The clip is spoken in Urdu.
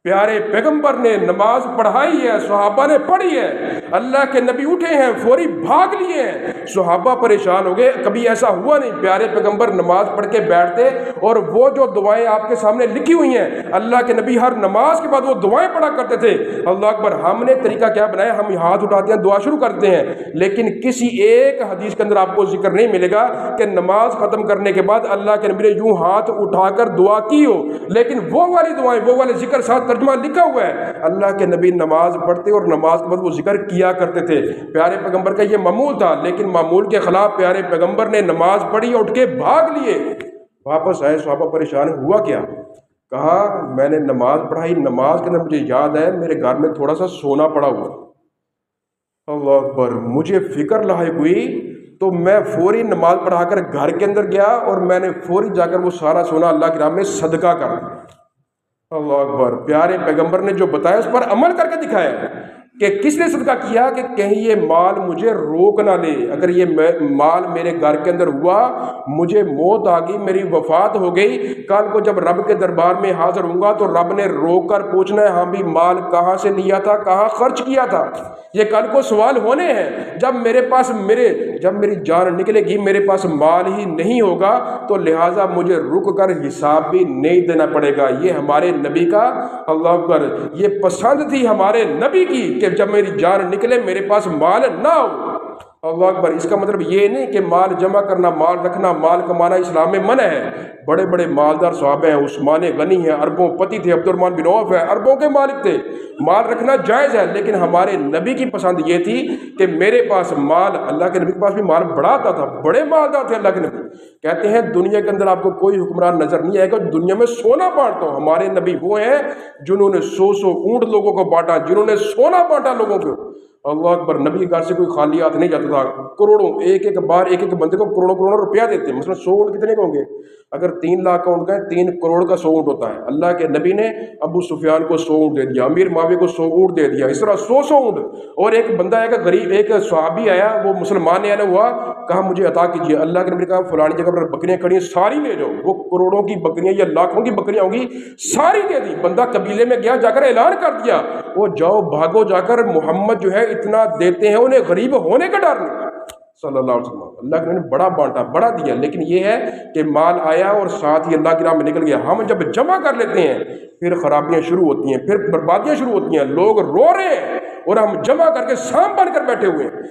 پیارے پیغمبر نے نماز پڑھائی ہے، صحابہ نے پڑھی ہے، اللہ کے نبی اٹھے ہیں، فوری بھاگ لیے ہیں، صحابہ پریشان ہو گئے۔ کبھی ایسا ہوا نہیں پیارے پیغمبر نماز پڑھ کے بیٹھتے اور وہ جو دعائیں آپ کے سامنے لکھی ہوئی ہیں اللہ کے نبی ہر نماز کے بعد وہ دعائیں پڑھا کرتے تھے۔ اللہ اکبر۔ ہم نے طریقہ کیا بنایا، ہم ہاتھ اٹھاتے ہیں دعا شروع کرتے ہیں، لیکن کسی ایک حدیث کے اندر آپ کو ذکر نہیں ملے گا کہ نماز ختم کرنے کے بعد اللہ کے نبی نے یوں ہاتھ اٹھا کر دعا کی ہو۔ لیکن وہ والی دعائیں، وہ والے ذکر ساتھ ترجمہ لکھا ہوا ہے، اللہ کے نبی نماز پڑھتے اور نماز کے بعد وہ ذکر کیا کرتے تھے۔ پیارے پیغمبر کا یہ معمول تھا، لیکن معمول کے خلاف پیارے پیغمبر نے نماز پڑھی، اٹھ کے بھاگ لیے، واپس آئے، صحابہ پریشان، ہوا کیا؟ کہا میں نے نماز پڑھائی، نماز کے اندر مجھے یاد ہے میرے گھر میں تھوڑا سا سونا پڑا ہوا۔ اللہ اکبر۔ مجھے فکر لاحق ہوئی تو میں فوری نماز پڑھا کر گھر کے اندر گیا اور میں نے فوری جا کر وہ سارا سونا اللہ کی راہ میں صدقہ کر دیا۔ اللہ اکبر۔ پیارے پیغمبر نے جو بتایا اس پر عمل کر کے دکھایا کہ کس نے صدقہ کیا کہ کہیں یہ مال مجھے روک نہ لے، اگر یہ مال میرے گھر کے اندر ہوا، مجھے موت آ گئی، میری وفات ہو گئی، کل کو جب رب کے دربار میں حاضر ہوں گا تو رب نے روک کر پوچھنا ہے ہاں بھی مال کہاں سے لیا تھا، کہاں خرچ کیا تھا، یہ کل کو سوال ہونے ہیں۔ جب میری جان نکلے گی میرے پاس مال ہی نہیں ہوگا تو لہٰذا مجھے رک کر حساب بھی نہیں دینا پڑے گا۔ یہ ہمارے نبی کا اللہ اکبر یہ پسند تھی ہمارے نبی کی کہ جب میری جان نکلے میرے پاس مال نہ ہو۔ اللہ اکبر۔ اس کا مطلب یہ نہیں کہ مال جمع کرنا، مال رکھنا، مال کمانا اسلام میں منع ہے۔ بڑے بڑے مالدار صحابہ ہیں، عثمان غنی ہیں، اربوں پتی تھے، عبد الرحمن بن عوف ہے، اربوں کے مالک تھے، مال رکھنا جائز ہے، لیکن ہمارے نبی کی پسند یہ تھی کہ میرے پاس مال، اللہ کے نبی کے پاس بھی مال بڑا آتا تھا، بڑے مالدار تھے اللہ کے نبی۔ کہتے ہیں دنیا کے اندر آپ کو کوئی حکمران نظر نہیں آئے گا دنیا میں سونا بانٹتا ہو۔ ہمارے نبی وہ ہیں جنہوں نے 100 اونٹ لوگوں کو بانٹا، جنہوں نے سونا بانٹا لوگوں کو۔ اللہ اکبر۔ نبی کے گھر سے کوئی خالی ہاتھ نہیں جاتا تھا، کروڑوں ایک ایک بار ایک ایک بندے کو کروڑوں کروڑوں روپیہ دیتے ہیں۔ مثلا 100 اونٹ کتنے کے ہوں گے؟ اگر 3 لاکھ کا اونٹ کا ہے 3 کروڑ کا 100 اونٹ ہوتا ہے۔ اللہ کے نبی نے ابو سفیان کو 100 اونٹ دے دیا، امیر معاویہ کو 100 اونٹ دے دیا، اس طرح 100 اونٹ۔ اور ایک بندہ ہے کہ غریب ایک صحابی آیا، وہ مسلمان نہیں آنا ہوا، کہا مجھے عطا کیجیے۔ اللہ کے نبی نے کہا فلانی جگہ پر بکریاں کھڑی ہیں ساری لے جاؤ۔ وہ کروڑوں کی بکریاں یا لاکھوں کی بکریاں ہوں گی، ساری دے دی۔ بندہ قبیلے میں گیا، جا کر اعلان کر دیا وہ جاؤ بھاگو جا کر محمد جو ہے اتنا دیتے ہیں، انہیں غریب ہونے کا ڈر نہیں۔ صلی اللہ علیہ وسلم اللہ کے نبی نے بڑا بانٹا، بڑا دیا، لیکن یہ ہے کہ مال آیا اور ساتھ ہی اللہ کی راہ میں نکل گیا۔ ہم جب جمع کر لیتے ہیں پھر خرابیاں شروع ہوتی ہیں، پھر بربادیاں شروع ہوتی ہیں، لوگ رو رہے ہیں اور ہم جمع کر کے سام بن کر بیٹھے ہوئے ہیں۔